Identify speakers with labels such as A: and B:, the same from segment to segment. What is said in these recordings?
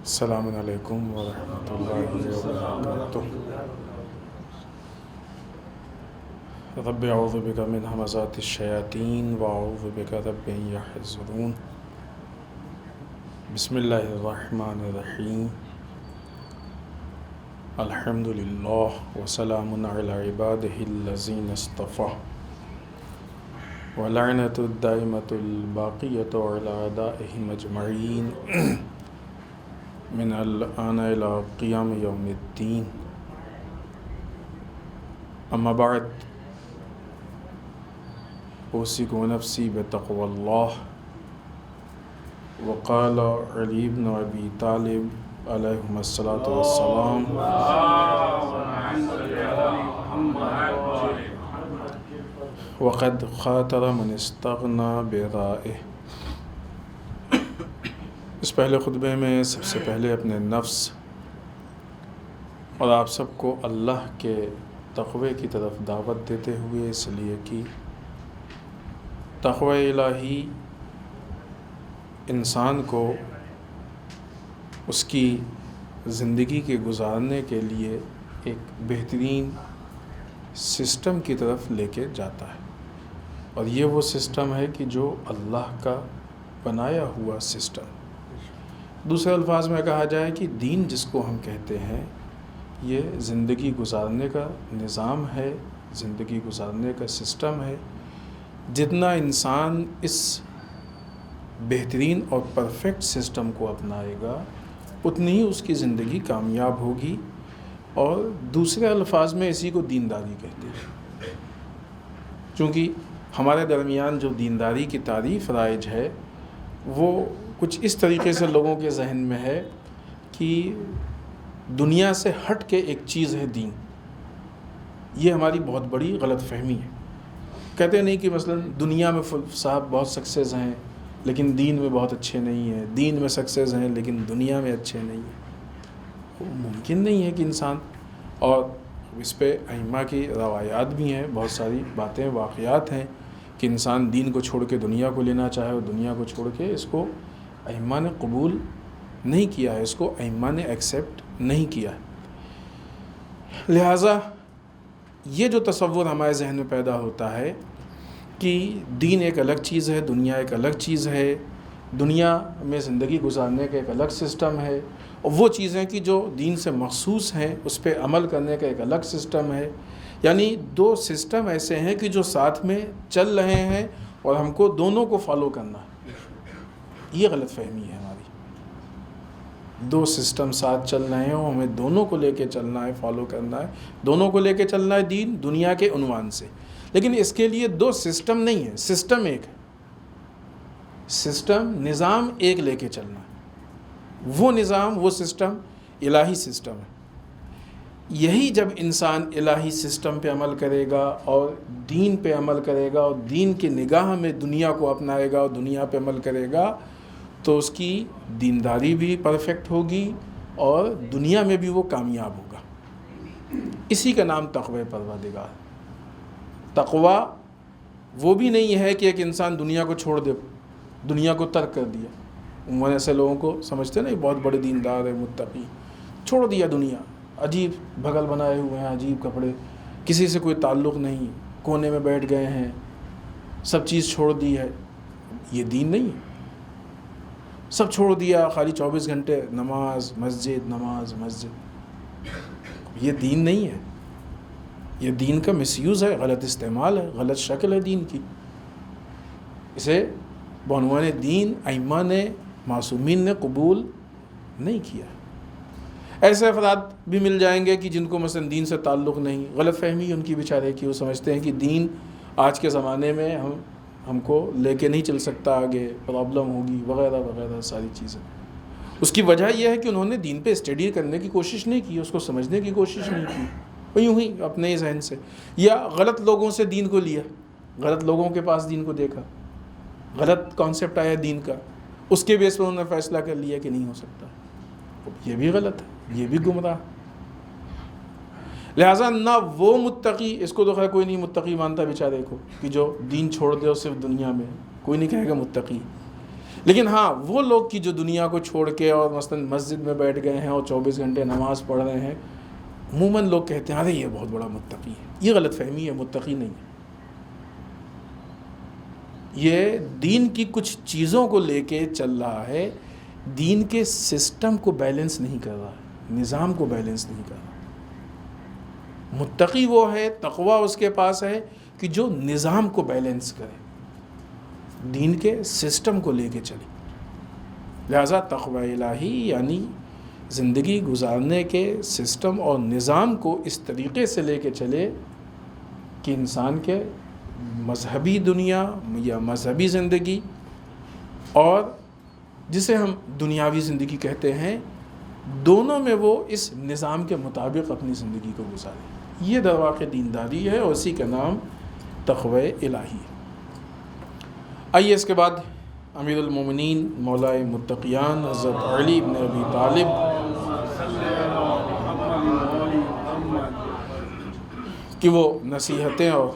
A: السلام علیکم ورحمۃ اللہ وبرکاتہ۔ رب اعوذ بک من ہمزات الشیاطین واعوذ بک رب ان یحضرون۔ بسم اللہ الرحمن الرحیم۔ الحمد للہ وسلام علی عبادہ الذین اصطفیٰ ولعنۃ الدائمۃ الباقیۃ علی اعدائہم اجمعین من الآن إلى قیام یوم الدین۔ اما بعد، اوصیکم ونفسی بتقوی اللہ۔ وقال علی بن ابی طالب علیہم الصلاۃ والسلام: وقد خاطر من استغنى برائه۔ اس پہلے خطبے میں سب سے پہلے اپنے نفس اور آپ سب کو اللہ کے تقوی کی طرف دعوت دیتے ہوئے اس لیے کہ تقوی الہی انسان کو اس کی زندگی کے گزارنے کے لیے ایک بہترین سسٹم کی طرف لے کے جاتا ہے، اور یہ وہ سسٹم ہے کہ جو اللہ کا بنایا ہوا سسٹم۔ دوسرے الفاظ میں کہا جائے کہ دین جس کو ہم کہتے ہیں، یہ زندگی گزارنے کا نظام ہے، زندگی گزارنے کا سسٹم ہے۔ جتنا انسان اس بہترین اور پرفیکٹ سسٹم کو اپنائے گا، اتنی ہی اس کی زندگی کامیاب ہوگی، اور دوسرے الفاظ میں اسی کو دینداری کہتے ہیں۔ چونکہ ہمارے درمیان جو دینداری کی تعریف رائج ہے، وہ کچھ اس طریقے سے لوگوں کے ذہن میں ہے کہ دنیا سے ہٹ کے ایک چیز ہے دین۔ یہ ہماری بہت بڑی غلط فہمی ہے۔ کہتے نہیں کہ مثلا دنیا میں صاحب بہت سکسیز ہیں لیکن دین میں بہت اچھے نہیں ہیں، دین میں سکسیز ہیں لیکن دنیا میں اچھے نہیں ہیں۔ وہ ممکن نہیں ہے کہ انسان، اور اس پہ ائمہ کی روایات بھی ہیں، بہت ساری باتیں واقعات ہیں کہ انسان دین کو چھوڑ کے دنیا کو لینا چاہے اور دنیا کو چھوڑ کے، اس کو ائمہ نے قبول نہیں کیا ہے، اس کو ائمہ نے ایکسیپٹ نہیں کیا ہے۔ لہٰذا یہ جو تصور ہمارے ذہن میں پیدا ہوتا ہے کہ دین ایک الگ چیز ہے، دنیا ایک الگ چیز ہے، دنیا میں زندگی گزارنے کا ایک الگ سسٹم ہے، اور وہ چیزیں کہ جو دین سے مخصوص ہیں اس پہ عمل کرنے کا ایک الگ سسٹم ہے۔ یعنی دو سسٹم ایسے ہیں کہ جو ساتھ میں چل رہے ہیں اور ہم کو دونوں کو فالو کرنا ہے۔ یہ غلط فہمی ہے ہماری۔ دو سسٹم ساتھ چل رہے ہیں اور ہمیں دونوں کو لے کے چلنا ہے، فالو کرنا ہے، دونوں کو لے کے چلنا ہے دین دنیا کے عنوان سے۔ لیکن اس کے لیے دو سسٹم نہیں ہے، سسٹم ایک ہے، سسٹم نظام ایک لے کے چلنا ہے۔ وہ نظام، وہ سسٹم الہی سسٹم ہے۔ یہی جب انسان الہی سسٹم پہ عمل کرے گا اور دین پہ عمل کرے گا اور دین کی نگاہ میں دنیا کو اپنائے گا اور دنیا پہ عمل کرے گا، تو اس کی دینداری بھی پرفیکٹ ہوگی اور دنیا میں بھی وہ کامیاب ہوگا۔ اسی کا نام تقوی پروردگار۔ تقوی وہ بھی نہیں ہے کہ ایک انسان دنیا کو چھوڑ دے، دنیا کو ترک کر دیا۔ عموماً ایسے لوگوں کو سمجھتے نہیں، بہت بڑے دیندار ہیں، متقی، چھوڑ دیا دنیا، عجیب بھگل بنائے ہوئے ہیں، عجیب کپڑے، کسی سے کوئی تعلق نہیں، کونے میں بیٹھ گئے ہیں، سب چیز چھوڑ دی ہے۔ یہ دین نہیں ہے۔ سب چھوڑ دیا، خالی 24 گھنٹے نماز مسجد، نماز مسجد۔ یہ دین نہیں ہے۔ یہ دین کا مس یوز ہے، غلط استعمال ہے، غلط شکل ہے دین کی۔ اسے بعنوان دین ائمہ نے، معصومین نے قبول نہیں کیا۔ ایسے افراد بھی مل جائیں گے کہ جن کو مثلا دین سے تعلق نہیں، غلط فہمی ان کی بیچارے کی، وہ سمجھتے ہیں کہ دین آج کے زمانے میں ہم کو لے کے نہیں چل سکتا، آگے پرابلم ہوگی وغیرہ وغیرہ ساری چیزیں۔ اس کی وجہ یہ ہے کہ انہوں نے دین پہ اسٹڈی کرنے کی کوشش نہیں کی، اس کو سمجھنے کی کوشش نہیں کی، وہ یوں ہی اپنے ہی ذہن سے یا غلط لوگوں سے دین کو لیا، غلط لوگوں کے پاس دین کو دیکھا، غلط کانسیپٹ آیا دین کا، اس کے بیس پر انہوں نے فیصلہ کر لیا کہ نہیں ہو سکتا. یہ بھی غلط ہے، یہ بھی گمراہ. لہٰذا نہ وہ متقی، اس کو تو خیر کوئی نہیں متقی مانتا بیچارے کو کہ جو دین چھوڑ دے اور صرف دنیا میں، کوئی نہیں کہے گا متقی. لیکن ہاں وہ لوگ کی جو دنیا کو چھوڑ کے اور مثلا مسجد میں بیٹھ گئے ہیں اور 24 گھنٹے نماز پڑھ رہے ہیں، عموماً لوگ کہتے ہیں ارے یہ بہت بڑا متقی ہے. یہ غلط فہمی ہے، متقی نہیں ہے. یہ دین کی کچھ چیزوں کو لے کے چل رہا ہے، دین کے سسٹم کو بیلنس نہیں کر رہا ہے، نظام کو بیلنس نہیں کر رہا. متقی وہ ہے، تقویٰ اس کے پاس ہے کہ جو نظام کو بیلنس کرے، دین کے سسٹم کو لے کے چلے. لہذا تقوی الہی یعنی زندگی گزارنے کے سسٹم اور نظام کو اس طریقے سے لے کے چلے کہ انسان کے مذہبی دنیا یا مذہبی زندگی اور جسے ہم دنیاوی زندگی کہتے ہیں، دونوں میں وہ اس نظام کے مطابق اپنی زندگی کو گزارے. یہ در واقع دینداری ہے اور اسی کا نام تقوی الہی ہے. آئیے اس کے بعد امیر المومنین مولائے متقیان حضرت علی بن ابی طالب کی وہ نصیحتیں اور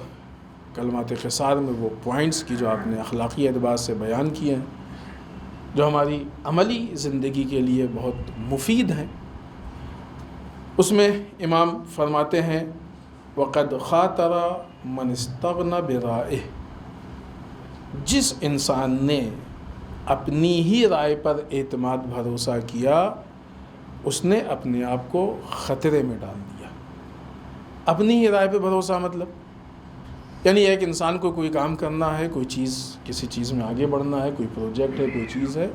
A: کلمات خسار میں وہ پوائنٹس کی جو آپ نے اخلاقی اعتبار سے بیان کیے ہیں، جو ہماری عملی زندگی کے لیے بہت مفید ہیں. اس میں امام فرماتے ہیں وَقَدْ خَاطَرَ مَنِ اسْتَغْنَى بِرَائِهِ، جس انسان نے اپنی ہی رائے پر اعتماد بھروسہ کیا، اس نے اپنے آپ کو خطرے میں ڈال دیا. اپنی ہی رائے پہ بھروسہ مطلب یعنی ایک انسان کو کوئی کام کرنا ہے، کوئی چیز، کسی چیز میں آگے بڑھنا ہے، کوئی پروجیکٹ ہے، کوئی چیز ہے،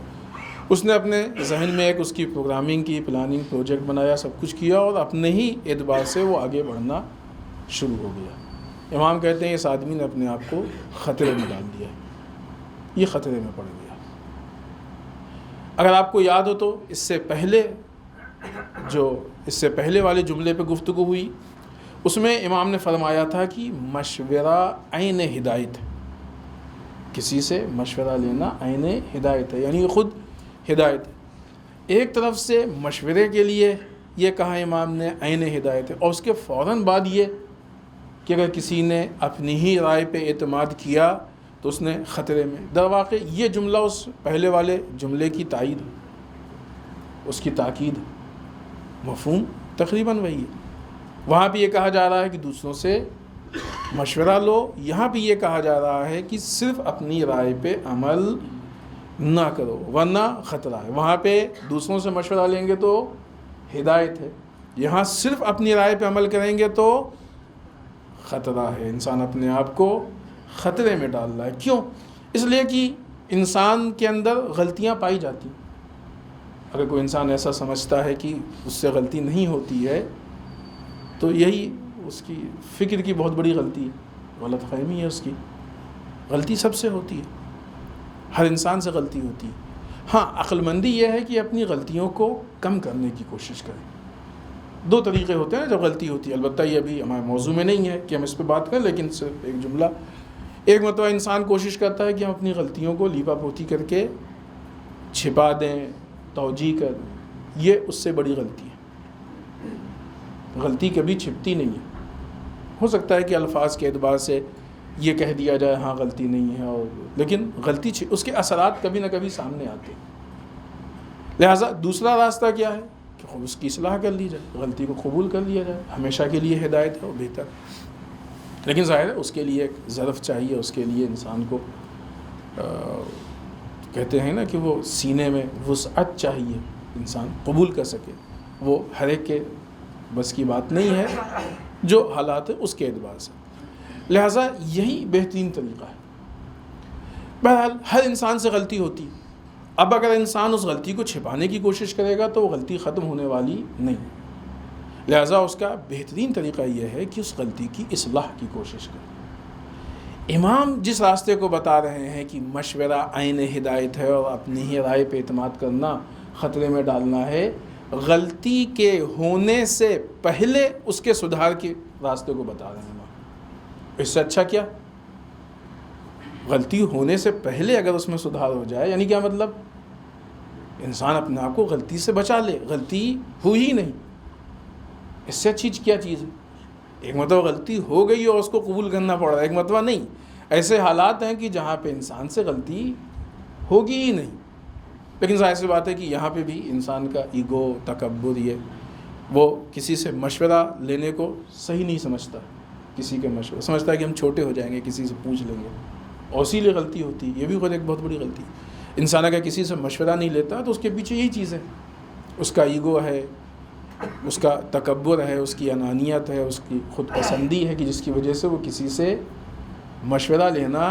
A: اس نے اپنے ذہن میں ایک اس کی پروگرامنگ کی، پلاننگ، پروجیکٹ بنایا، سب کچھ کیا اور اپنے ہی اعتبار سے وہ آگے بڑھنا شروع ہو گیا. امام کہتے ہیں اس آدمی نے اپنے آپ کو خطرے میں ڈال دیا، یہ خطرے میں پڑ گیا. اگر آپ کو یاد ہو تو اس سے پہلے والے جملے پہ گفتگو ہوئی، اس میں امام نے فرمایا تھا کہ مشورہ عین ہدایت، کسی سے مشورہ لینا عین ہدایت ہے، یعنی خود ہدایت. ایک طرف سے مشورے کے لیے یہ کہا امام نے عین ہدایت ہے، اور اس کے فوراً بعد یہ کہ اگر کسی نے اپنی ہی رائے پہ اعتماد کیا تو اس نے خطرے میں. در واقع یہ جملہ اس پہلے والے جملے کی تائید، اس کی تاکید، مفہوم تقریباً وہی ہے. وہاں بھی یہ کہا جا رہا ہے کہ دوسروں سے مشورہ لو، یہاں بھی یہ کہا جا رہا ہے کہ صرف اپنی رائے پہ عمل نہ کرو ورنہ خطرہ ہے. وہاں پہ دوسروں سے مشورہ لیں گے تو ہدایت ہے، یہاں صرف اپنی رائے پہ عمل کریں گے تو خطرہ ہے. انسان اپنے آپ کو خطرے میں ڈال رہا ہے. کیوں؟ اس لیے کہ انسان کے اندر غلطیاں پائی جاتی. اگر کوئی انسان ایسا سمجھتا ہے کہ اس سے غلطی نہیں ہوتی ہے تو یہی اس کی فکر کی بہت بڑی غلطی ہے، غلط فہمی ہے اس کی. غلطی سب سے ہوتی ہے، ہر انسان سے غلطی ہوتی ہے. ہاں، عقل مندی یہ ہے کہ اپنی غلطیوں کو کم کرنے کی کوشش کریں. دو طریقے ہوتے ہیں جب غلطی ہوتی ہے. البتہ یہ ابھی ہمارے موضوع میں نہیں ہے کہ ہم اس پہ بات کریں، لیکن صرف ایک جملہ. ایک مرتبہ انسان کوشش کرتا ہے کہ ہم اپنی غلطیوں کو لیپا پوتی کر کے چھپا دیں، توجیہ کر دیں. یہ اس سے بڑی غلطی ہے. غلطی کبھی چھپتی نہیں ہے. ہو سکتا ہے کہ الفاظ کے اعتبار سے یہ کہہ دیا جائے ہاں غلطی نہیں ہے، لیکن غلطی اس کے اثرات کبھی نہ کبھی سامنے آتے ہیں. لہٰذا دوسرا راستہ کیا ہے کہ خود اس کی اصلاح کر لی جائے، غلطی کو قبول کر لیا جائے. ہمیشہ کے لیے ہدایت ہے وہ بہتر، لیکن ظاہر ہے اس کے لیے ایک ظرف چاہیے، اس کے لیے انسان کو کہتے ہیں نا کہ وہ سینے میں وسعت چاہیے، انسان قبول کر سکے. وہ ہر ایک کے بس کی بات نہیں ہے، جو حالات ہے اس کے اعتبار سے. لہٰذا یہی بہترین طریقہ ہے. بہرحال ہر انسان سے غلطی ہوتی. اب اگر انسان اس غلطی کو چھپانے کی کوشش کرے گا تو وہ غلطی ختم ہونے والی نہیں. لہٰذا اس کا بہترین طریقہ یہ ہے کہ اس غلطی کی اصلاح کی کوشش کرے. امام جس راستے کو بتا رہے ہیں کہ مشورہ عین ہدایت ہے اور اپنی ہی رائے پہ اعتماد کرنا خطرے میں ڈالنا ہے، غلطی کے ہونے سے پہلے اس کے سدھار کے راستے کو بتا رہے ہیں۔ اس سے اچھا کیا؟ غلطی ہونے سے پہلے اگر اس میں سدھار ہو جائے، یعنی کیا مطلب؟ انسان اپنے آپ کو غلطی سے بچا لے، غلطی ہوئی نہیں، اس سے اچھی کیا چیز ہے؟ ایک مرتبہ غلطی ہو گئی اور اس کو قبول کرنا پڑ رہا ہے، ایک مرتبہ نہیں۔ ایسے حالات ہیں کہ جہاں پہ انسان سے غلطی ہوگی ہی نہیں، لیکن ظاہر سی بات ہے کہ یہاں پہ بھی انسان کا ایگو، تکبر، وہ کسی سے مشورہ لینے کو صحیح نہیں سمجھتا، کسی کے مشورہ سمجھتا ہے کہ ہم چھوٹے ہو جائیں گے، کسی سے پوچھ لیں گے، اور اسی لیے غلطی ہوتی ہے۔ یہ بھی خود ایک بہت بڑی غلطی ہے۔ انسان اگر کسی سے مشورہ نہیں لیتا تو اس کے پیچھے یہی چیز ہے، اس کا ایگو ہے، اس کا تکبر ہے، اس کی انانیت ہے، اس کی خود پسندی ہے، کہ جس کی وجہ سے وہ کسی سے مشورہ لینا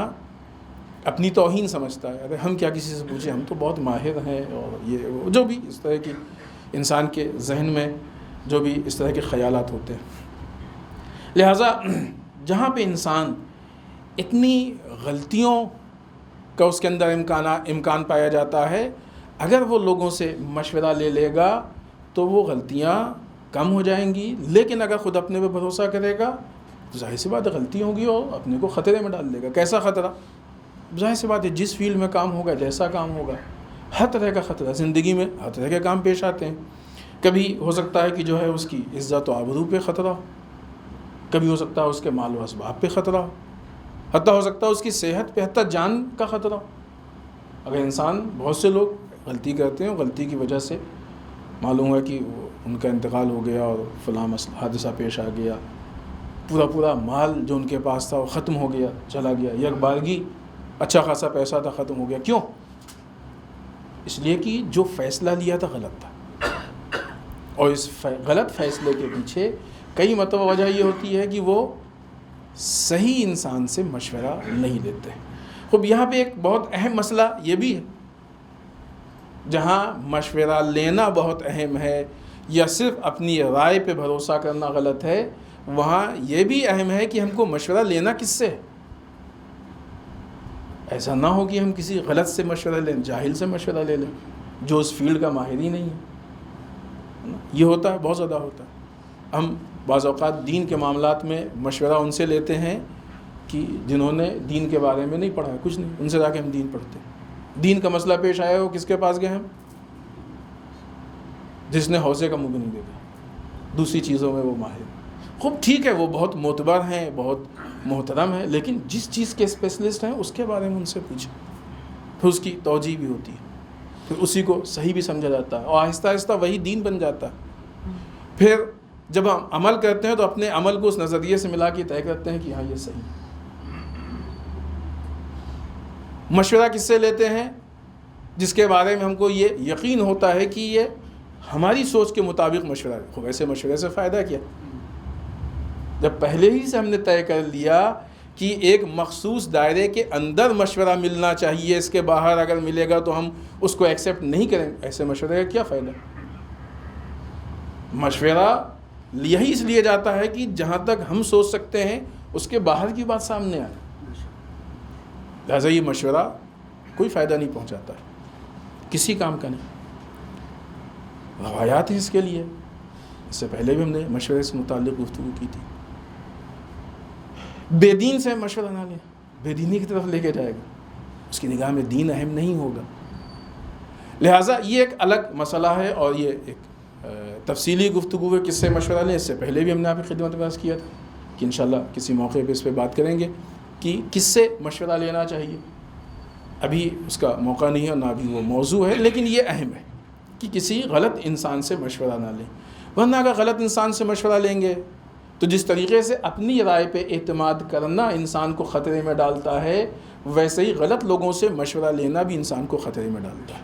A: اپنی توہین سمجھتا ہے۔ ارے ہم کیا کسی سے پوچھیں، ہم تو بہت ماہر ہیں، اور یہ وہ جو بھی اس طرح کی انسان کے ذہن میں جو بھی اس طرح کے خیالات ہوتے ہیں۔ لہٰذا جہاں پہ انسان اتنی غلطیوں کا اس کے اندر امکان پایا جاتا ہے، اگر وہ لوگوں سے مشورہ لے لے گا تو وہ غلطیاں کم ہو جائیں گی، لیکن اگر خود اپنے پہ بھروسہ کرے گا تو ظاہر سی بات ہے غلطی ہوگی اور اپنے کو خطرے میں ڈال دے گا۔ کیسا خطرہ؟ ظاہر سی بات ہے جس فیلڈ میں کام ہوگا، جیسا کام ہوگا، ہر طرح کا خطرہ۔ زندگی میں ہر طرح کے کام پیش آتے ہیں، کبھی ہو سکتا ہے کہ جو ہے اس کی عزت و آبرو پہ خطرہ ہو، کبھی ہو سکتا ہے اس کے مال و اسباب پہ خطرہ ہو، حتیٰ ہو سکتا ہے اس کی صحت پہ، حتیٰ جان کا خطرہ ہو۔ اگر انسان، بہت سے لوگ غلطی کرتے ہیں، غلطی کی وجہ سے معلوم ہے کہ ان کا انتقال ہو گیا اور فلاں حادثہ پیش آ گیا، پورا مال جو ان کے پاس تھا وہ ختم ہو گیا، چلا گیا، یک بارگی اچھا خاصا پیسہ تھا، ختم ہو گیا۔ کیوں؟ اس لیے کہ جو فیصلہ لیا تھا غلط تھا، اور اس غلط فیصلے کے پیچھے کئی مرتبہ وجہ یہ ہوتی ہے کہ وہ صحیح انسان سے مشورہ نہیں لیتے۔ خب یہاں پہ ایک بہت اہم مسئلہ یہ بھی ہے، جہاں مشورہ لینا بہت اہم ہے یا صرف اپنی رائے پہ بھروسہ کرنا غلط ہے، وہاں یہ بھی اہم ہے کہ ہم کو مشورہ لینا کس سے ہے۔ ایسا نہ ہو کہ ہم کسی غلط سے مشورہ لیں، جاہل سے مشورہ لے لیں جو اس فیلڈ کا ماہر ہی نہیں ہے۔ یہ ہوتا ہے، بہت زیادہ ہوتا ہے۔ ہم بعض اوقات دین کے معاملات میں مشورہ ان سے لیتے ہیں کہ جنہوں نے دین کے بارے میں نہیں پڑھا ہے، کچھ نہیں، ان سے جا کے ہم دین پڑھتے ہیں۔ دین کا مسئلہ پیش آیا ہو، کس کے پاس گئے ہم؟ جس نے حوضے کا منہ بھی نہیں دیکھا، دوسری چیزوں میں وہ ماہر۔ خوب ٹھیک ہے، وہ بہت معتبر ہیں، بہت محترم ہیں، لیکن جس چیز کے اسپیشلسٹ ہیں اس کے بارے میں ان سے پوچھیں، پھر اس کی توجیہ بھی ہوتی ہے، پھر اسی کو صحیح بھی سمجھا جاتا ہے، اور آہستہ آہستہ وہی دین بن جاتا ہے۔ پھر جب ہم عمل کرتے ہیں تو اپنے عمل کو اس نظریے سے ملا کے طے کرتے ہیں کہ ہاں یہ صحیح ہے۔ مشورہ کس سے لیتے ہیں؟ جس کے بارے میں ہم کو یہ یقین ہوتا ہے کہ یہ ہماری سوچ کے مطابق مشورہ ہے۔ خوب ایسے مشورے سے فائدہ کیا؟ جب پہلے ہی سے ہم نے طے کر لیا کہ ایک مخصوص دائرے کے اندر مشورہ ملنا چاہیے، اس کے باہر اگر ملے گا تو ہم اس کو ایکسیپٹ نہیں کریں گے، ایسے مشورے کا کیا فائدہ؟ مشورہ یہی اس لیے جاتا ہے کہ جہاں تک ہم سوچ سکتے ہیں اس کے باہر کی بات سامنے آئے، لہٰذا یہ مشورہ کوئی فائدہ نہیں پہنچاتا ہے، کسی کام کا نہیں۔ روایات ہیں اس کے لیے، اس سے پہلے بھی ہم نے مشورے سے متعلق گفتگو کی تھی۔ بے دین سے مشورہ نہ لیں، بے دینی کی طرف لے کے جائے گا، اس کی نگاہ میں دین اہم نہیں ہوگا۔ لہٰذا یہ ایک الگ مسئلہ ہے، اور یہ ایک تفصیلی گفتگو ہے کس سے مشورہ لیں۔ اس سے پہلے بھی ہم نے آپ کی خدمت میں عرض کیا تھا کہ انشاءاللہ کسی موقع پہ اس پہ بات کریں گے کہ کس سے مشورہ لینا چاہیے۔ ابھی اس کا موقع نہیں ہے، نہ ابھی وہ موضوع ہے، لیکن یہ اہم ہے کہ کسی غلط انسان سے مشورہ نہ لیں، ورنہ اگر غلط انسان سے مشورہ لیں گے تو جس طریقے سے اپنی رائے پہ اعتماد کرنا انسان کو خطرے میں ڈالتا ہے، ویسے ہی غلط لوگوں سے مشورہ لینا بھی انسان کو خطرے میں ڈالتا ہے۔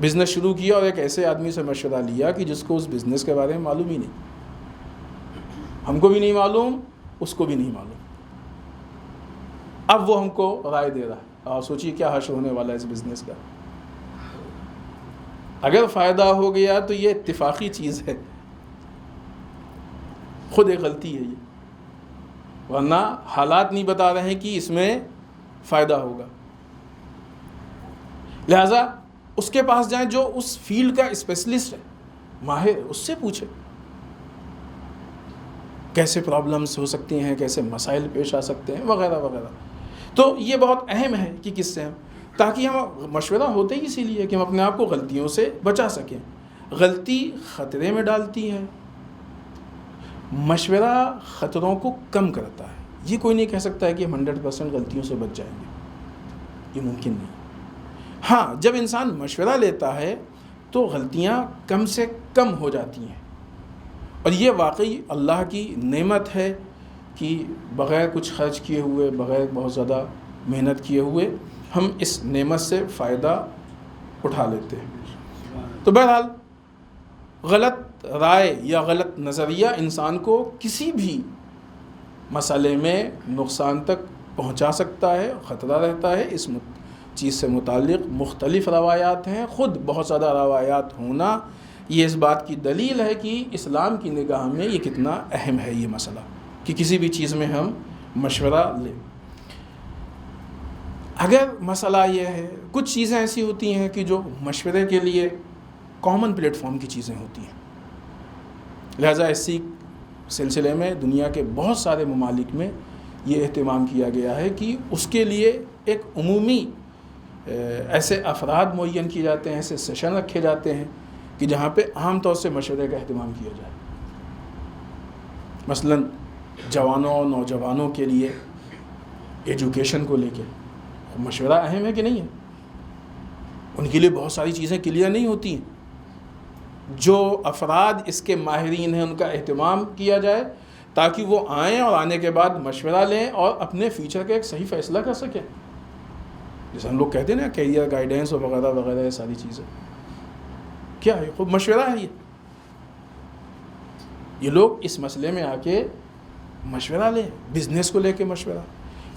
A: بزنس شروع کیا اور ایک ایسے آدمی سے مشورہ لیا کہ جس کو اس بزنس کے بارے میں معلوم ہی نہیں، ہم کو بھی نہیں معلوم، اس کو بھی نہیں معلوم، اب وہ ہم کو رائے دے رہا ہے، اور سوچیے کیا حشر ہونے والا ہے اس بزنس کا۔ اگر فائدہ ہو گیا تو یہ اتفاقی چیز ہے، خود ایک غلطی ہے یہ، ورنہ حالات نہیں بتا رہے ہیں کہ اس میں فائدہ ہوگا۔ لہذا اس کے پاس جائیں جو اس فیلڈ کا اسپیشلسٹ ہے، ماہر ہے، اس سے پوچھیں کیسے پرابلمس ہو سکتی ہیں، کیسے مسائل پیش آ سکتے ہیں، وغیرہ وغیرہ۔ تو یہ بہت اہم ہے کہ کس سے ہم، تاکہ ہم مشورہ ہوتے ہی اسی لیے کہ ہم اپنے آپ کو غلطیوں سے بچا سکیں۔ غلطی خطرے میں ڈالتی ہے، مشورہ خطروں کو کم کرتا ہے۔ یہ کوئی نہیں کہہ سکتا ہے کہ ہم 100% غلطیوں سے بچ جائیں گے، یہ ممکن نہیں۔ ہاں، جب انسان مشورہ لیتا ہے تو غلطیاں کم سے کم ہو جاتی ہیں، اور یہ واقعی اللہ کی نعمت ہے کہ بغیر کچھ خرچ کیے ہوئے، بغیر بہت زیادہ محنت کیے ہوئے ہم اس نعمت سے فائدہ اٹھا لیتے ہیں۔ تو بہرحال غلط رائے یا غلط نظریہ انسان کو کسی بھی مسئلے میں نقصان تک پہنچا سکتا ہے، خطرہ رہتا ہے۔ اس چیز سے متعلق مختلف روایات ہیں، خود بہت زیادہ روایات ہونا یہ اس بات کی دلیل ہے کہ اسلام کی نگاہ میں یہ کتنا اہم ہے یہ مسئلہ، کہ کسی بھی چیز میں ہم مشورہ لیں۔ اگر مسئلہ یہ ہے، کچھ چیزیں ایسی ہوتی ہیں کہ جو مشورے کے لیے کامن پلیٹ فارم کی چیزیں ہوتی ہیں، لہٰذا اسی سلسلے میں دنیا کے بہت سارے ممالک میں یہ اہتمام کیا گیا ہے کہ اس کے لیے ایک عمومی ایسے افراد معین کیے جاتے ہیں، ایسے سیشن رکھے جاتے ہیں کہ جہاں پہ عام طور سے مشورے کا اہتمام کیا جائے۔ مثلاً جوانوں اور نوجوانوں کے لیے ایجوکیشن کو لے کے مشورہ اہم ہے کہ نہیں ہے؟ ان کے لیے بہت ساری چیزیں کلیئر نہیں ہوتی ہیں، جو افراد اس کے ماہرین ہیں ان کا اہتمام کیا جائے تاکہ وہ آئیں اور آنے کے بعد مشورہ لیں اور اپنے فیوچر کا ایک صحیح فیصلہ کر سکیں۔ جیسے ہم لوگ کہتے ہیں نا کیریئر گائیڈنس اور وغیرہ وغیرہ، یہ ساری چیزیں کیا ہے؟ خود مشورہ ہے یہ لوگ اس مسئلے میں آ کے مشورہ لیں، بزنس کو لے کے مشورہ،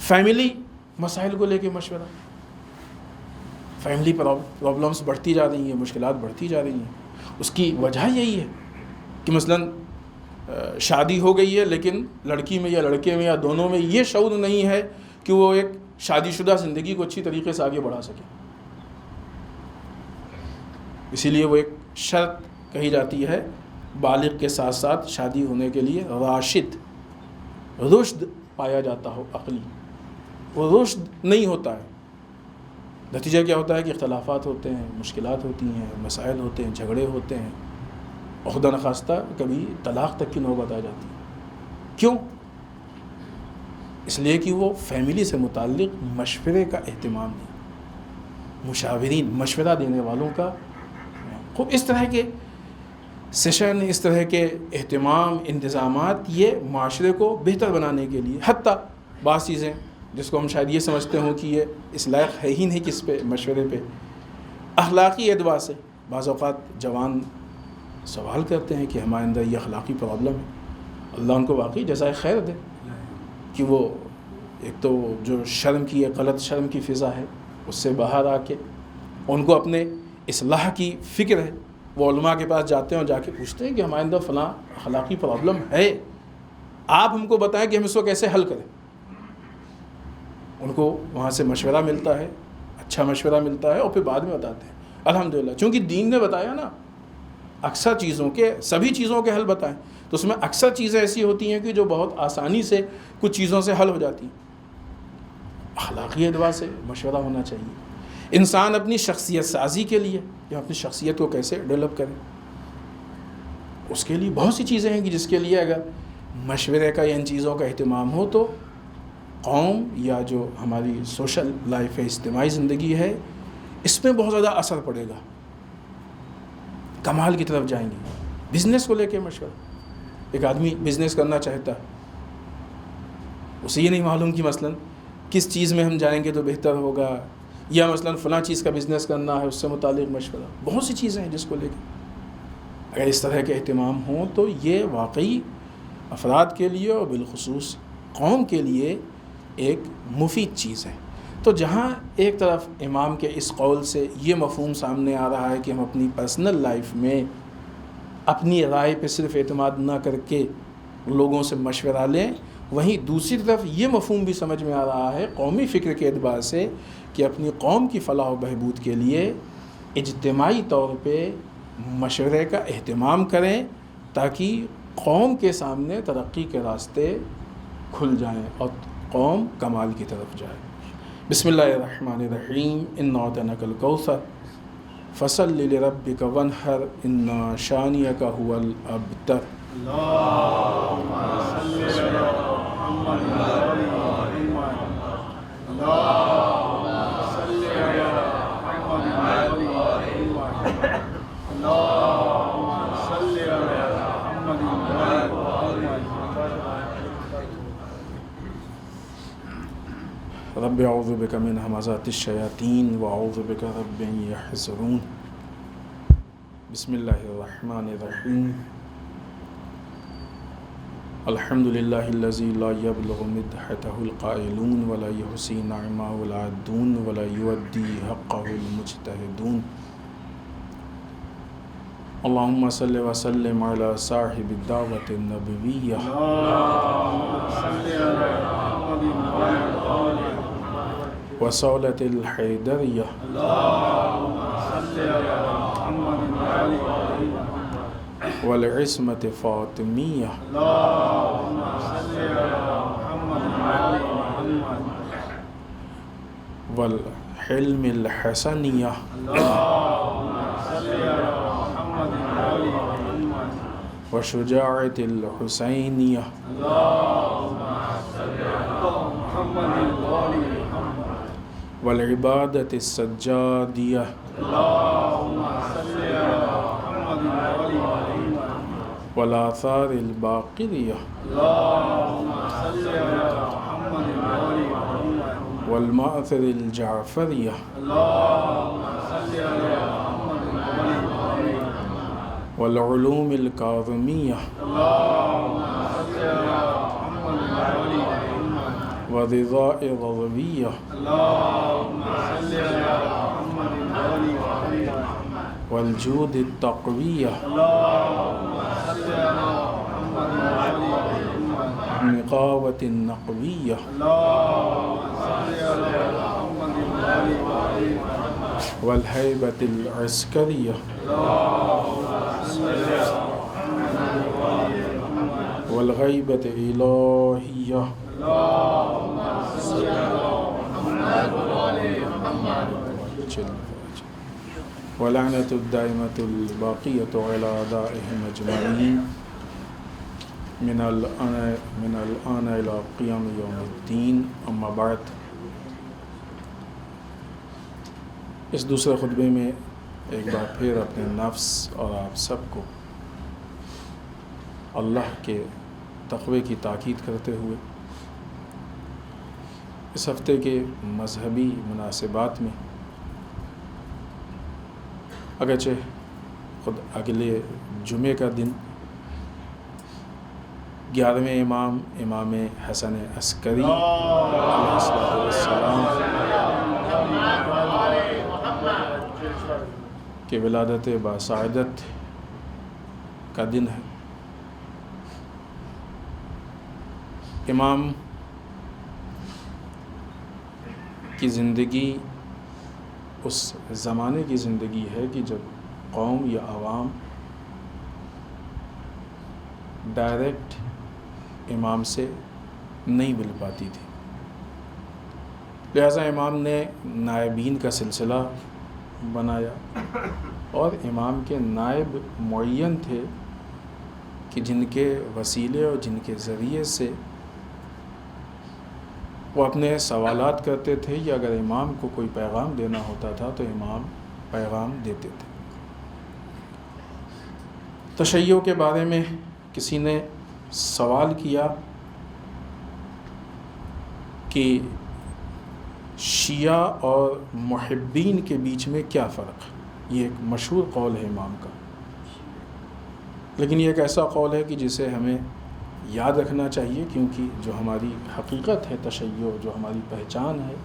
A: فیملی مسائل کو لے کے مشورہ۔ فیملی پرابلمس بڑھتی جا رہی ہیں، مشکلات بڑھتی جا رہی ہیں، اس کی وجہ یہی ہے کہ مثلاً شادی ہو گئی ہے لیکن لڑکی میں یا لڑکے میں یا دونوں میں یہ شعور نہیں ہے کہ وہ ایک شادی شدہ زندگی کو اچھی طریقے سے آگے بڑھا سکے۔ اسی لیے وہ ایک شرط کہی جاتی ہے بالغ کے ساتھ ساتھ شادی ہونے کے لیے راشد، رشد پایا جاتا ہو عقلی، وہ رشد نہیں ہوتا ہے۔ نتیجہ کیا ہوتا ہے کہ اختلافات ہوتے ہیں، مشکلات ہوتی ہیں، مسائل ہوتے ہیں، جھگڑے ہوتے ہیں، خدا نخواستہ کبھی طلاق تک کی نوبت آ جاتی ہے۔ کیوں؟ اس لیے کہ وہ فیملی سے متعلق مشورے کا اہتمام نہیں، مشاورین مشورہ دینے والوں کا خوب اس طرح کے سیشن، اس طرح کے اہتمام، انتظامات یہ معاشرے کو بہتر بنانے کے لیے، حتیٰ بعض چیزیں جس کو ہم شاید یہ سمجھتے ہوں کہ یہ اس لائق ہے ہی نہیں کس پہ مشورے پہ، اخلاقی اعتبار سے بعض اوقات جوان سوال کرتے ہیں کہ ہمارے اندر یہ اخلاقی پرابلم ہے، اللہ ان کو واقعی جزائے خیر دے کہ وہ ایک تو جو شرم کی غلط شرم کی فضا ہے اس سے باہر آ کے ان کو اپنے اصلاح کی فکر ہے، وہ علماء کے پاس جاتے ہیں اور جا کے پوچھتے ہیں کہ ہمارے اندر فلاں اخلاقی پرابلم ہے، آپ ہم کو بتائیں کہ ہم اس کو کیسے حل کریں۔ ان کو وہاں سے مشورہ ملتا ہے، اچھا مشورہ ملتا ہے، اور پھر بعد میں بتاتے ہیں الحمدللہ، چونکہ دین نے بتایا نا اکثر چیزوں کے، سبھی چیزوں کے حل بتائیں، تو اس میں اکثر چیزیں ایسی ہوتی ہیں کہ جو بہت آسانی سے کچھ چیزوں سے حل ہو جاتی ہیں۔ اخلاقی اعتبار سے مشورہ ہونا چاہیے۔ انسان اپنی شخصیت سازی کے لیے یا اپنی شخصیت کو کیسے ڈیولپ کرے، اس کے لیے بہت سی چیزیں ہیں کہ جس کے لیے اگر مشورے کا یا ان چیزوں کا اہتمام ہو تو قوم یا جو ہماری سوشل لائف ہے، اجتماعی زندگی ہے، اس میں بہت زیادہ اثر پڑے گا، کمال کی طرف جائیں گے۔ بزنس کو لے کے مشورہ، ایک آدمی بزنس کرنا چاہتا ہے، اسے یہ نہیں معلوم کہ مثلاً کس چیز میں ہم جائیں گے تو بہتر ہوگا، یا مثلاً فلاں چیز کا بزنس کرنا ہے، اس سے متعلق مشورہ، بہت سی چیزیں ہیں جس کو لے کے اگر اس طرح کے اہتمام ہوں تو یہ واقعی افراد کے لیے اور بالخصوص قوم کے لیے ایک مفید چیز ہے۔ تو جہاں ایک طرف امام کے اس قول سے یہ مفہوم سامنے آ رہا ہے کہ ہم اپنی پرسنل لائف میں اپنی رائے پہ صرف اعتماد نہ کر کے لوگوں سے مشورہ لیں، وہیں دوسری طرف یہ مفہوم بھی سمجھ میں آ رہا ہے قومی فکر کے اعتبار سے کہ اپنی قوم کی فلاح و بہبود کے لیے اجتماعی طور پہ مشورے کا اہتمام کریں تاکہ قوم کے سامنے ترقی کے راستے کھل جائیں اور قوم کمال کی طرف جائے۔ بسم اللہ الرحمن الرحیم، انا اعطیناک الکوثر فصل لربک وانحر ان شانئک هو الابتر۔
B: اللهم صل على محمد وعلى آل محمد، اللهم صل على محمد وعلى آل محمد، اللهم صل على محمد وعلى آل محمد۔
A: رب اعوذ بک من همزات الشیاطین واعوذ بک رب ان یحضرون۔ بسم اللہ الرحمن الرحیم، الحمد للہ الذی لا یبلغ مدحته القائلون ولا یحصی نعمه العادون ولا یودی حقه المجتہدون۔ اللہم صل وسلم علی صاحب الدعوة النبویہ
B: اللهم صل على محمد وعلى آل محمد،
A: وصولة الحیدریہ
B: اللهم صل على محمد وعلى آل محمد،
A: والعصمة فاطمیہ
B: اللهم صل على محمد وعلى محمد،
A: والحلم الحسنیہ
B: اللهم صل على محمد وعلى محمد،
A: وشجاعة الحسینیہ
B: اللهم صل على محمد وعلى محمد،
A: والعبادة السجادیہ
B: اللهم صل على محمد وعلى محمد،
A: والآثار الباقریہ
B: اللهم صل على محمد وعلى محمد،
A: والمآثر الجعفریہ
B: اللهم صل على محمد وعلى محمد،
A: والعلوم الکاظمیہ
B: اللهم صل على محمد وعلى محمد،
A: ورضاء رضویہ
B: اللهم صل على محمد وعلى محمد،
A: والجود التقویہ
B: اللهم صل على محمد وعلى محمد،
A: والنقاوة النقویہ
B: اللهم صل على محمد وعلى محمد،
A: والہیبة العسکریہ
B: اللهم صل على محمد وعلى محمد،
A: والغیبة الہیہ
B: اللهم صل على محمد وعلى محمد،
A: ولعنة الدائمة الباقية على أعدائهم أجمعين من الآن إلى قيام يوم الدين، أما بعد۔ اس دوسرے خطبے میں ایک بار پھر اپنے نفس اور آپ سب کو اللہ کے تقوی کی تاکید کرتے ہوئے اس ہفتے کے مذہبی مناسبات میں، اگرچہ خود اگلے جمعے کا دن 11ویں امام حسن عسکری علیہ السلام کی ولادت باسعادت کا دن ہے۔ امام کی زندگی اس زمانے کی زندگی ہے کہ جب قوم یا عوام ڈائریکٹ امام سے نہیں مل پاتی تھی، لہٰذا امام نے نائبین کا سلسلہ بنایا اور امام کے نائب معین تھے کہ جن کے وسیلے اور جن کے ذریعے سے وہ اپنے سوالات کرتے تھے، یا اگر امام کو کوئی پیغام دینا ہوتا تھا تو امام پیغام دیتے تھے۔ تشیع کے بارے میں کسی نے سوال کیا کہ شیعہ اور محبین کے بیچ میں کیا فرق ہے؟ یہ ایک مشہور قول ہے امام کا، لیکن یہ ایک ایسا قول ہے کہ جسے ہمیں یاد رکھنا چاہیے، کیونکہ جو ہماری حقیقت ہے تشیع، جو ہماری پہچان ہے،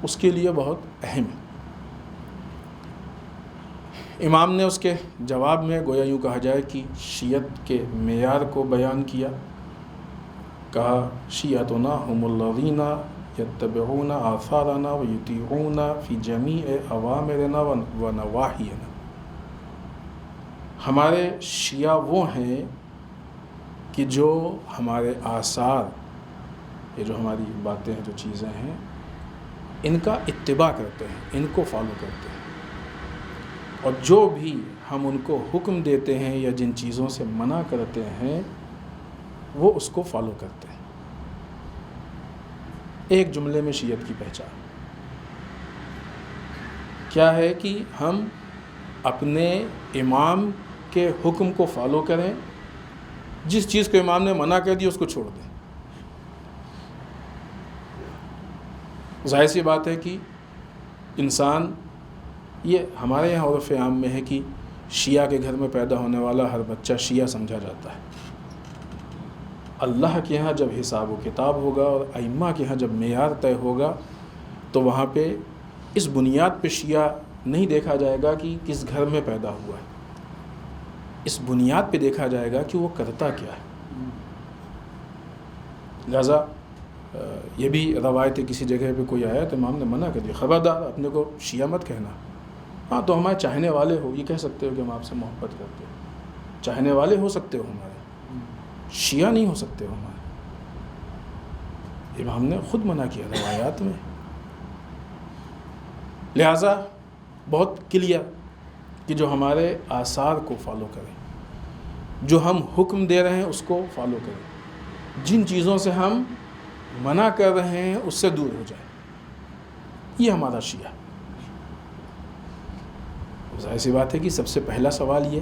A: اس کے لیے بہت اہم ہے۔ امام نے اس کے جواب میں گویا یوں کہا جائے کہ شیعت کے معیار کو بیان کیا، کہا شیعتنا ہم الذین یتبعون آثارنا ویطیعون فی جمیع اوامرنا و نواہینا. ہمارے شیعہ وہ ہیں کہ جو ہمارے آثار، یہ جو ہماری باتیں ہیں، جو چیزیں ہیں، ان کا اتباع کرتے ہیں، ان کو فالو کرتے ہیں، اور جو بھی ہم ان کو حکم دیتے ہیں یا جن چیزوں سے منع کرتے ہیں وہ اس کو فالو کرتے ہیں. ایک جملے میں شیعت کی پہچان کیا ہے کہ ہم اپنے امام کے حکم کو فالو کریں، جس چیز کو امام نے منع کر دی اس کو چھوڑ دیں. ظاہر سی بات ہے کہ انسان، یہ ہمارے یہاں عرف عام میں ہے کہ شیعہ کے گھر میں پیدا ہونے والا ہر بچہ شیعہ سمجھا جاتا ہے. اللہ کے یہاں جب حساب و کتاب ہوگا اور ائمہ کے یہاں جب معیار طے ہوگا تو وہاں پہ اس بنیاد پہ شیعہ نہیں دیکھا جائے گا کہ کس گھر میں پیدا ہوا ہے، اس بنیاد پہ دیکھا جائے گا کہ وہ کرتا کیا ہے. لہذا یہ بھی روایت ہے، کسی جگہ پہ کوئی آیا تو امام نے منع کر دیا، خبردار اپنے کو شیعہ مت کہنا. ہاں تو ہمارے چاہنے والے ہو، یہ کہہ سکتے ہو کہ ہم آپ سے محبت کرتے ہو، چاہنے والے ہو سکتے ہو ہمارے، شیعہ نہیں ہو سکتے ہو ہمارے. امام نے خود منع کیا روایات میں. لہٰذا بہت کلیئر کہ جو ہمارے آثار کو فالو کریں، جو ہم حکم دے رہے ہیں اس کو فالو کریں، جن چیزوں سے ہم منع کر رہے ہیں اس سے دور ہو جائے. یہ ہمارا شیعہ. ظاہر سی بات ہے کہ سب سے پہلا سوال یہ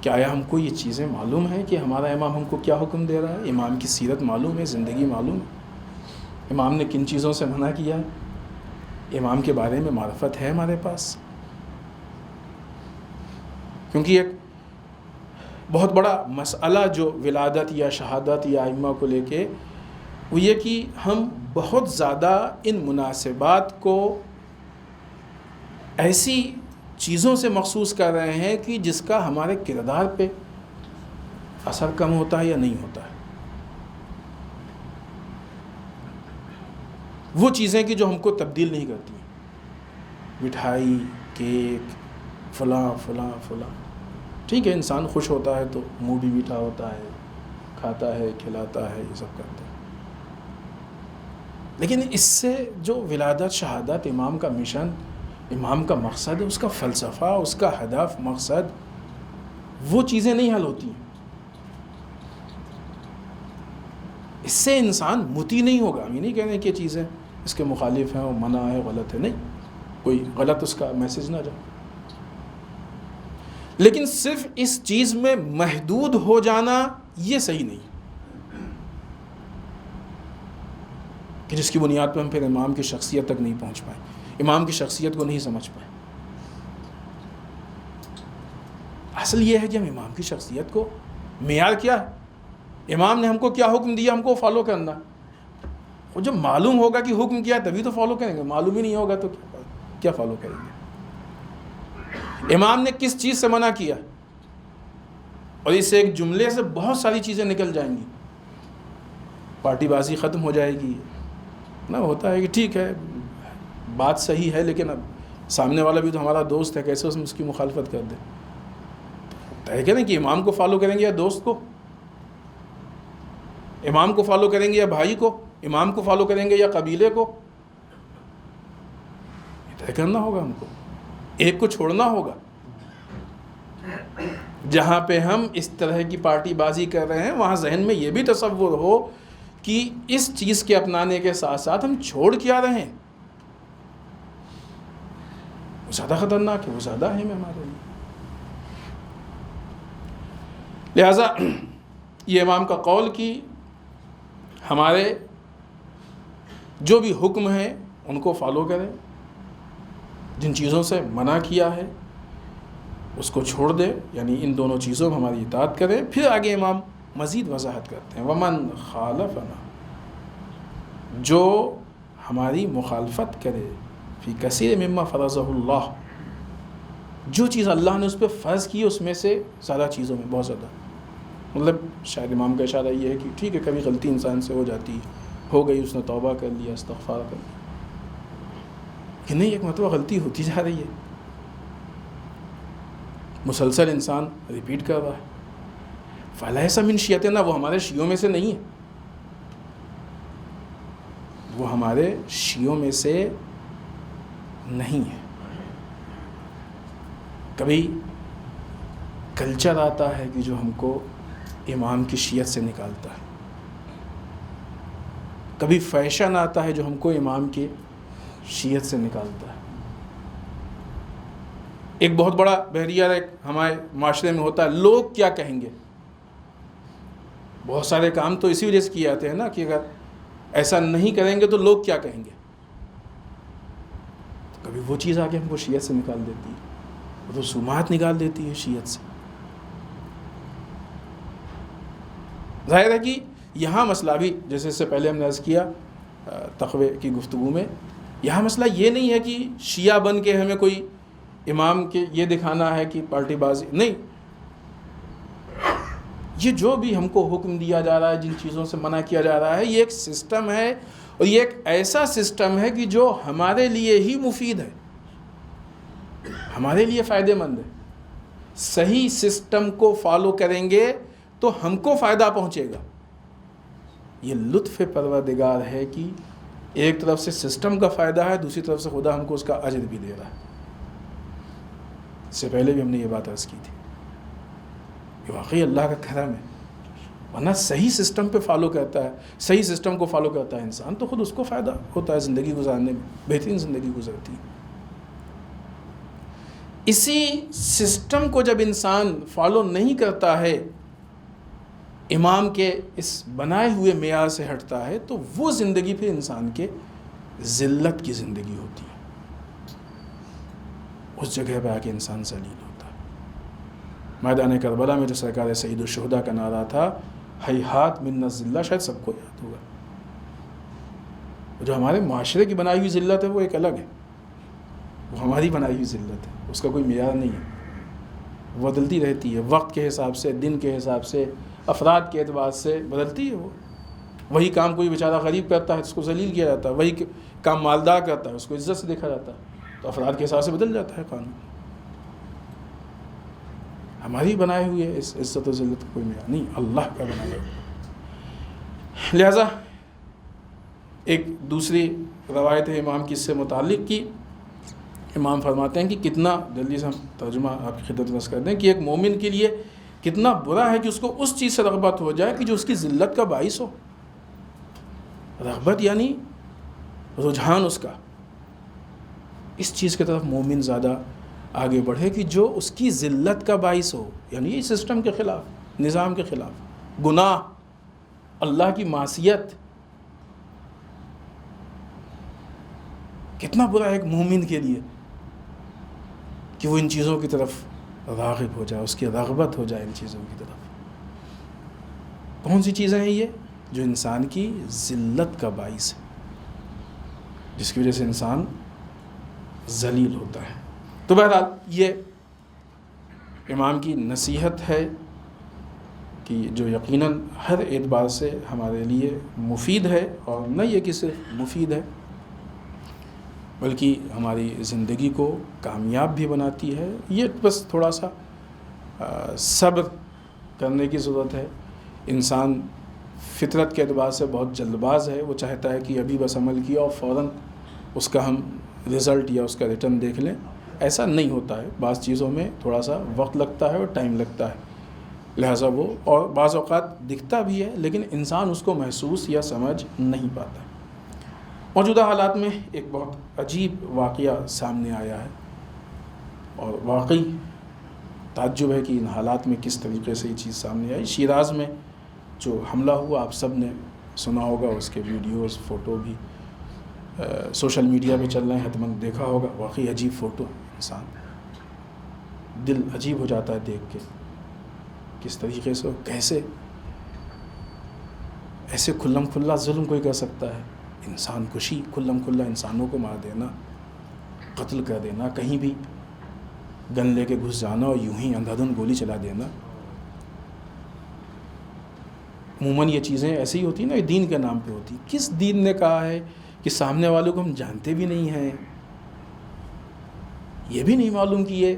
A: کہ آیا ہم کو یہ چیزیں معلوم ہیں کہ ہمارا امام ہم کو کیا حکم دے رہا ہے؟ امام کی سیرت معلوم ہے، زندگی معلوم ہے، امام نے کن چیزوں سے منع کیا ہے، امام کے بارے میں معرفت ہے ہمارے پاس. کیونکہ ایک بہت بڑا مسئلہ جو ولادت یا شہادت یا ائمہ کو لے کے وہ یہ کہ ہم بہت زیادہ ان مناسبات کو ایسی چیزوں سے مخصوص کر رہے ہیں کہ جس کا ہمارے کردار پہ اثر کم ہوتا ہے یا نہیں ہوتا ہے. وہ چیزیں کہ جو ہم کو تبدیل نہیں کرتی، مٹھائی، کیک، فلاں فلاں فلاں، ٹھیک ہے انسان خوش ہوتا ہے تو منہ بھی میٹھا ہوتا ہے، کھاتا ہے، کھلاتا ہے، یہ سب کرتا ہے. لیکن اس سے جو ولادت، شہادت، امام کا مشن، امام کا مقصد، اس کا فلسفہ، اس کا ہدف، مقصد، وہ چیزیں نہیں حل ہوتی ہیں. اس سے انسان متی نہیں ہوگا. ہم یہ نہیں کہہ رہے کہ چیزیں اس کے مخالف ہیں اور منع ہے، غلط ہے، نہیں، کوئی غلط اس کا میسج نہ جائے. لیکن صرف اس چیز میں محدود ہو جانا یہ صحیح نہیں کہ جس کی بنیاد پہ ہم پھر امام کی شخصیت تک نہیں پہنچ پائیں، امام کی شخصیت کو نہیں سمجھ پائیں. اصل یہ ہے کہ ہم امام کی شخصیت کو، معیار کیا ہے، امام نے ہم کو کیا حکم دیا، ہم کو فالو کرنا. اور جب معلوم ہوگا کہ حکم کیا تبھی تو فالو کریں گے، معلوم ہی نہیں ہوگا تو کیا فالو کریں گے. امام نے کس چیز سے منع کیا، اور اس ایک جملے سے بہت ساری چیزیں نکل جائیں گی. پارٹی بازی ختم ہو جائے گی. نہ ہوتا ہے کہ ٹھیک ہے بات صحیح ہے لیکن اب سامنے والا بھی تو ہمارا دوست ہے، کیسے اس کی مخالفت کر دیں. طے کریں کہ امام کو فالو کریں گے یا دوست کو، امام کو فالو کریں گے یا بھائی کو، امام کو فالو کریں گے یا قبیلے کو. طے کرنا ہوگا ہم کو، ایک کو چھوڑنا ہوگا. جہاں پہ ہم اس طرح کی پارٹی بازی کر رہے ہیں وہاں ذہن میں یہ بھی تصور ہو کہ اس چیز کے اپنانے کے ساتھ ساتھ ہم چھوڑ کیا رہے ہیں. وہ زیادہ خطرناک ہے، وہ زیادہ اہم ہے ہمارے لیے. لہذا یہ امام کا قول کہ ہمارے جو بھی حکم ہیں ان کو فالو کریں، جن چیزوں سے منع کیا ہے اس کو چھوڑ دے، یعنی ان دونوں چیزوں میں ہماری اطاعت کریں. پھر آگے امام مزید وضاحت کرتے ہیں، ومن خالفنا، جو ہماری مخالفت کرے، فی کثیر مما فرضہ اللہ، جو چیز اللہ نے اس پہ فرض کی اس میں سے زیادہ چیزوں میں، بہت زیادہ. مطلب شاید امام کا اشارہ یہ ہے کہ ٹھیک ہے کبھی غلطی انسان سے ہو جاتی ہے، ہو گئی، اس نے توبہ کر لیا، استغفار کر لیا، کہ نہیں ایک مرتبہ غلطی ہوتی جا رہی ہے، مسلسل انسان ریپیٹ کر رہا ہے. فَلَيْسَ مِنْ شِيَتِنَا، وہ ہمارے شیعوں میں سے نہیں ہے، وہ ہمارے شیعوں میں سے نہیں ہے. کبھی کلچر آتا ہے کہ جو ہم کو امام کی شیعت سے نکالتا ہے، کبھی فیشن آتا ہے جو ہم کو امام کی شیعت سے نکالتا ہے. ایک بہت بڑا بحریہ ایک ہمارے معاشرے میں ہوتا ہے، لوگ کیا کہیں گے. بہت سارے کام تو اسی وجہ سے کیے جاتے ہیں نا کہ اگر ایسا نہیں کریں گے تو لوگ کیا کہیں گے. تو کبھی وہ چیز آگے ہم کو شیعت سے نکال دیتی ہے، وہ رسومات نکال دیتی ہے شیعت سے. ظاہر ہے کہ یہاں مسئلہ بھی جیسے اس سے پہلے ہم نے عرض کیا تقوی کی گفتگو میں، یہاں مسئلہ یہ نہیں ہے کہ شیعہ بن کے ہمیں کوئی امام کے یہ دکھانا ہے کہ پارٹی بازی نہیں. یہ جو بھی ہم کو حکم دیا جا رہا ہے، جن چیزوں سے منع کیا جا رہا ہے، یہ ایک سسٹم ہے، اور یہ ایک ایسا سسٹم ہے کہ جو ہمارے لیے ہی مفید ہے، ہمارے لیے فائدہ مند ہے. صحیح سسٹم کو فالو کریں گے تو ہم کو فائدہ پہنچے گا. یہ لطف پروردگار ہے کہ ایک طرف سے سسٹم کا فائدہ ہے، دوسری طرف سے خدا ہم کو اس کا اجر بھی دے رہا ہے. اس سے پہلے بھی ہم نے یہ بات عرض کی تھی کہ واقعی اللہ کا کرم ہے، ورنہ صحیح سسٹم پہ فالو کرتا ہے، صحیح سسٹم کو فالو کرتا ہے انسان تو خود اس کو فائدہ ہوتا ہے زندگی گزارنے میں، بہترین زندگی گزرتی ہے. اسی سسٹم کو جب انسان فالو نہیں کرتا ہے، امام کے اس بنائے ہوئے معیار سے ہٹتا ہے، تو وہ زندگی پھر انسان کے ذلت کی زندگی ہوتی ہے. اس جگہ پہ آ کے انسان ذلیل ہوتا ہے. میدان کربلا میں جو سرکار سید الشہداء کا نعرہ تھا ہیہات من الذلہ، شاید سب کو یاد ہوگا. جو ہمارے معاشرے کی بنائی ہوئی ذلت ہے وہ ایک الگ ہے، وہ ہماری بنائی ہوئی ذلت ہے، اس کا کوئی معیار نہیں ہے، وہ بدلتی رہتی ہے وقت کے حساب سے، دن کے حساب سے، افراد کے اعتبار سے بدلتی ہے. وہی کام کوئی بیچارہ غریب کرتا ہے اس کو ذلیل کیا جاتا ہے، وہی کام مالدار کرتا ہے اس کو عزت سے دیکھا جاتا ہے. تو افراد کے حساب سے بدل جاتا ہے قانون. ہماری بنائے ہوئے اس عزت و ذلت کا کوئی معیار نہیں، اللہ کا بنایا ہوا. لہذا ایک دوسری روایت ہے امام کی اس سے متعلق کی امام فرماتے ہیں کہ کتنا جلدی سے ہم ترجمہ آپ کی خدمت میں کر دیں کہ ایک مومن کے لیے کتنا برا ہے کہ اس کو اس چیز سے رغبت ہو جائے کہ جو اس کی ذلت کا باعث ہو. رغبت یعنی رجحان اس کا اس چیز کی طرف مومن زیادہ آگے بڑھے کہ جو اس کی ذلت کا باعث ہو، یعنی یہ سسٹم کے خلاف، نظام کے خلاف، گناہ، اللہ کی معصیت. کتنا برا ہے ایک مومن کے لیے کہ وہ ان چیزوں کی طرف راغب ہو جائے، اس کی رغبت ہو جائے ان چیزوں کی طرف. کون سی چیزیں ہیں یہ؟ جو انسان کی ذلت کا باعث ہے، جس کی وجہ سے انسان ذلیل ہوتا ہے. تو بہرحال یہ امام کی نصیحت ہے کہ جو یقیناً ہر اعتبار سے ہمارے لیے مفید ہے، اور نہ یہ کہ صرف مفید ہے بلکہ ہماری زندگی کو کامیاب بھی بناتی ہے. یہ بس تھوڑا سا صبر کرنے کی ضرورت ہے. انسان فطرت کے اعتبار سے بہت جلد باز ہے، وہ چاہتا ہے کہ ابھی بس عمل کیا اور فوراً اس کا ہم رزلٹ یا اس کا ریٹرن دیکھ لیں. ایسا نہیں ہوتا ہے، بعض چیزوں میں تھوڑا سا وقت لگتا ہے اور ٹائم لگتا ہے. لہٰذا وہ اور بعض اوقات دکھتا بھی ہے لیکن انسان اس کو محسوس یا سمجھ نہیں پاتا. موجودہ حالات میں ایک بہت عجیب واقعہ سامنے آیا ہے، اور واقعی تعجب ہے کہ ان حالات میں کس طریقے سے یہ چیز سامنے آئی. شیراز میں جو حملہ ہوا آپ سب نے سنا ہوگا، اس کے ویڈیوز، فوٹو بھی سوشل میڈیا پہ چل رہے ہیں، حتماً دیکھا ہوگا. واقعی عجیب فوٹو، انسان دل عجیب ہو جاتا ہے دیکھ کے کس طریقے سے کیسے ایسے کھلم کھلا ظلم کوئی کر سکتا ہے. انسان کشی، کھلم کھلا انسانوں کو مار دینا، قتل کر دینا، کہیں بھی گن لے کے گھس جانا اور یوں ہی اندھا دھند گولی چلا دینا. عموماً یہ چیزیں ایسی ہی ہوتی ہیں نا، یہ دین کے نام پہ ہوتی ہیں. کس دین نے کہا ہے کہ سامنے والوں کو ہم جانتے بھی نہیں ہیں، یہ بھی نہیں معلوم کہ یہ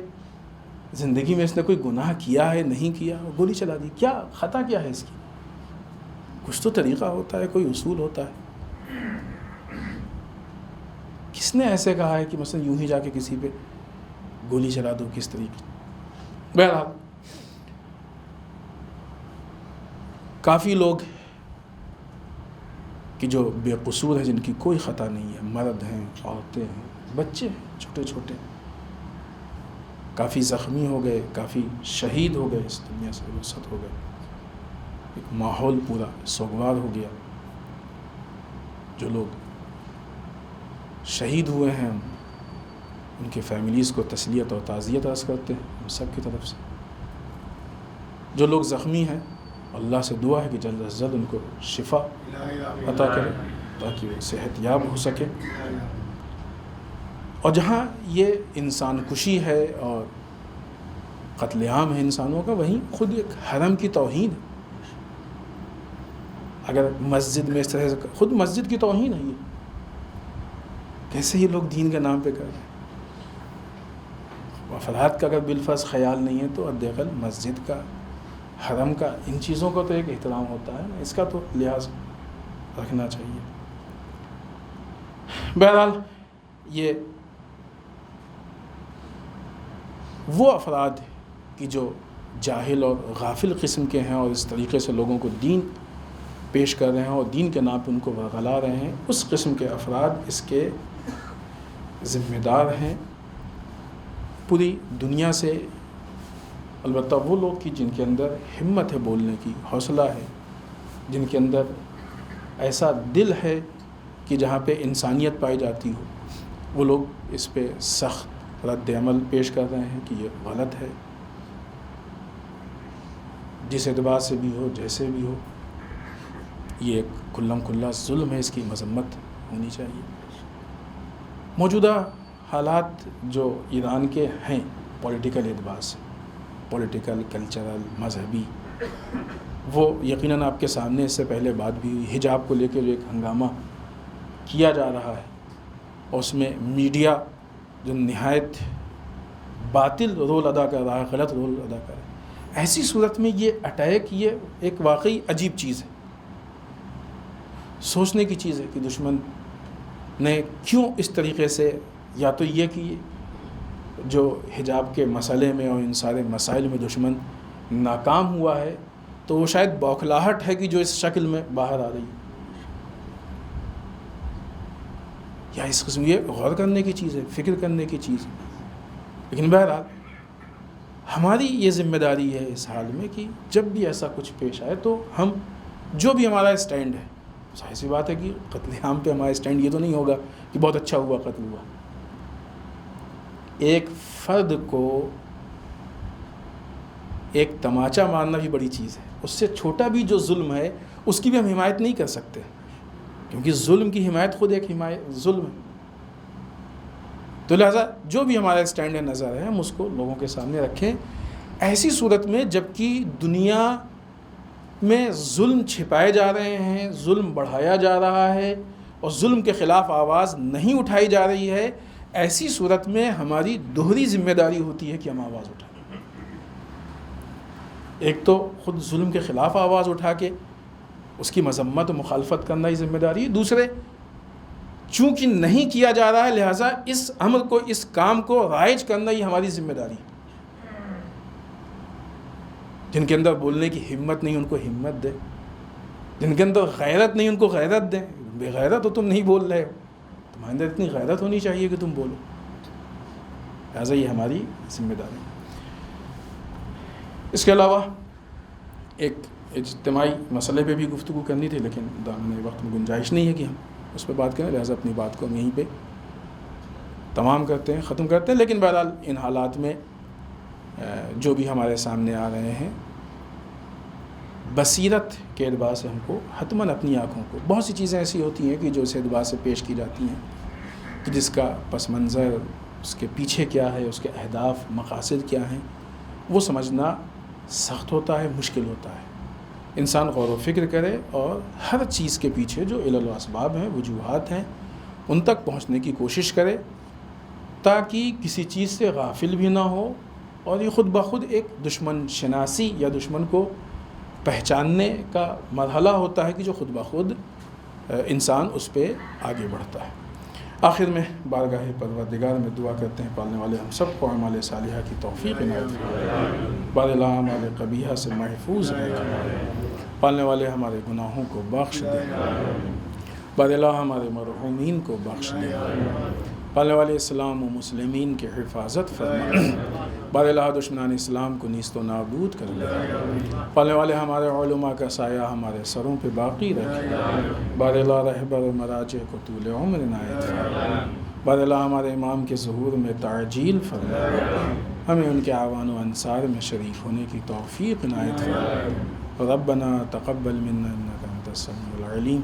A: زندگی میں اس نے کوئی گناہ کیا ہے نہیں کیا، گولی چلا دی؟ کیا خطا کیا ہے اس کی؟ کچھ تو طریقہ ہوتا ہے، کوئی اصول ہوتا ہے. کس نے ایسے کہا ہے کہ مثلا یوں ہی جا کے کسی پہ گولی چلا دو؟ کس طریقے؟ بہرحال کافی لوگ کہ جو بے قصور ہیں، جن کی کوئی خطا نہیں ہے، مرد ہیں، عورتیں ہیں، بچے ہیں چھوٹے چھوٹے، کافی زخمی ہو گئے، کافی شہید ہو گئے، اس دنیا سے رخصت ہو گئے. ایک ماحول پورا سوگوار ہو گیا. جو لوگ شہید ہوئے ہیں ان کے فیملیز کو تسلیت اور تعزیت عرض کرتے ہیں ہم سب کی طرف سے. جو لوگ زخمی ہیں اللہ سے دعا ہے کہ جلد از جلد ان کو شفا عطا کرے تاکہ وہ صحت یاب ہو سکے. اور جہاں یہ انسان کشی ہے اور قتل عام ہے انسانوں کا، وہیں خود ایک حرم کی توہین ہے. اگر مسجد میں اس طرح سے، خود مسجد کی توہین ہے یہ. کیسے یہ لوگ دین کے نام پہ کر رہے ہیں؟ افراد کا اگر بالفرض خیال نہیں ہے تو حداقل مسجد کا، حرم کا، ان چیزوں کا تو ایک احترام ہوتا ہے، اس کا تو لحاظ رکھنا چاہیے. بہرحال یہ وہ افراد کہ جو جاہل اور غافل قسم کے ہیں اور اس طریقے سے لوگوں کو دین پیش کر رہے ہیں اور دین کے نام پہ ان کو ورغلا رہے ہیں، اس قسم کے افراد اس کے ذمہ دار ہیں پوری دنیا سے. البتہ وہ لوگ کہ جن کے اندر ہمت ہے بولنے کی، حوصلہ ہے، جن کے اندر ایسا دل ہے کہ جہاں پہ انسانیت پائی جاتی ہو، وہ لوگ اس پہ سخت رد عمل پیش کر رہے ہیں کہ یہ غلط ہے، جس اعتبار سے بھی ہو، جیسے بھی ہو. یہ ایک کھلم کھلا ظلم ہے، اس کی مذمت ہونی چاہیے. موجودہ حالات جو ایران کے ہیں پولیٹیکل اعتبار سے، پولیٹیکل، کلچرل، مذہبی، وہ یقیناً آپ کے سامنے اس سے پہلے بات بھی ہوئی. حجاب کو لے کے جو ایک ہنگامہ کیا جا رہا ہے اور اس میں میڈیا جو نہایت باطل رول ادا کر رہا ہے، غلط رول ادا کر رہا ہے. ایسی صورت میں یہ اٹیک، یہ ایک واقعی عجیب چیز ہے، سوچنے کی چیز ہے کہ دشمن نے کیوں اس طریقے سے، یا تو یہ کہ جو حجاب کے مسئلے میں اور ان سارے مسائل میں دشمن ناکام ہوا ہے تو وہ شاید بوکھلاہٹ ہے کہ جو اس شکل میں باہر آ رہی ہے، یا اس قسم یہ غور کرنے کی چیز ہے، فکر کرنے کی چیز ہے. لیکن بہرحال ہماری یہ ذمہ داری ہے اس حال میں کہ جب بھی ایسا کچھ پیش آئے تو ہم جو بھی ہمارا اسٹینڈ ہے، ظاہر سی بات ہے کہ قتل عام پہ ہمارا اسٹینڈ یہ تو نہیں ہوگا کہ بہت اچھا ہوا قتل ہوا. ایک فرد کو ایک تماچا مارنا بھی بڑی چیز ہے، اس سے چھوٹا بھی جو ظلم ہے اس کی بھی ہم حمایت نہیں کر سکتے، کیونکہ ظلم کی حمایت خود ایک ظلم ہے. تو لہٰذا جو بھی ہمارا اسٹینڈ نظر ہے ہم اس کو لوگوں کے سامنے رکھیں. ایسی صورت میں جبکہ دنیا میں ظلم چھپائے جا رہے ہیں، ظلم بڑھایا جا رہا ہے اور ظلم کے خلاف آواز نہیں اٹھائی جا رہی ہے، ایسی صورت میں ہماری دوہری ذمہ داری ہوتی ہے کہ ہم آواز اٹھائیں. ایک تو خود ظلم کے خلاف آواز اٹھا کے اس کی مذمت و مخالفت کرنا ہی ذمہ داری ہے. دوسرے چونکہ نہیں کیا جا رہا ہے لہٰذا اس امر کو، اس کام کو رائج کرنا ہی ہماری ذمہ داری ہے. جن کے اندر بولنے کی ہمت نہیں ان کو ہمت دے، جن کے اندر غیرت نہیں ان کو غیرت دیں. بے غیرت ہو تم نہیں بول رہے ہو، تمہارے اندر اتنی غیرت ہونی چاہیے کہ تم بولو. لہٰذا یہ ہماری ذمہ داری ہے. اس کے علاوہ ایک اجتماعی مسئلے پہ بھی گفتگو کرنی تھی، لیکن دامن وقت میں گنجائش نہیں ہے کہ ہم اس پہ بات کریں، لہٰذا اپنی بات کو ہم یہیں پہ تمام کرتے ہیں، ختم کرتے ہیں. لیکن بہرحال ان حالات میں جو بھی ہمارے سامنے آ رہے ہیں، بصیرت کے اعتبار سے ہم کو حتماً اپنی آنکھوں کو، بہت سی چیزیں ایسی ہوتی ہیں کہ جو اس اعتبار سے پیش کی جاتی ہیں کہ جس کا پس منظر، اس کے پیچھے کیا ہے، اس کے اہداف، مقاصد کیا ہیں، وہ سمجھنا سخت ہوتا ہے، مشکل ہوتا ہے. انسان غور و فکر کرے اور ہر چیز کے پیچھے جو علل و اسباب ہیں، وجوہات ہیں، ان تک پہنچنے کی کوشش کرے، تاکہ کسی چیز سے غافل بھی نہ ہو، اور یہ خود بخود ایک دشمن شناسی یا دشمن کو پہچاننے کا مرحلہ ہوتا ہے کہ جو خود بخود انسان اس پہ آگے بڑھتا ہے۔ آخر میں بارگاہ پروردگار میں دعا کرتے ہیں پالنے والے ہم سب کو اعمال صالحہ کی توفیق عنایت فرمائے، بار اللہ اعمال قبیحہ سے محفوظ رکھے، پالنے والے ہمارے گناہوں کو بخش دے، بار اللہ ہمارے مرحومین کو بخش دے، پالنے والے اسلام و مسلمین کی حفاظت فرما، بار اللہ دشمنان اسلام کو نیست و نابود کر دے، پالنے والے ہمارے علماء کا سایہ ہمارے سروں پہ باقی رکھے، بار اللہ رہبر و مراجع کو طول عمر عنایت فرما، بار اللہ ہمارے امام کے ظہور میں تعجیل فرما، ہمیں ان کے اعوان و انصار میں شریک ہونے کی توفیق عنایت فرما، ربنا تقبل منا انک انت السمیع العلیم،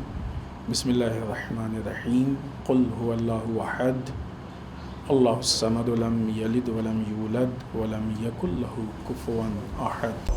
A: بسم اللہ الرحمن الرحیم، قل هو اللہ احد اللہ الصمد لم یلد ولم یولد ولم یکن لہ کفوا احد۔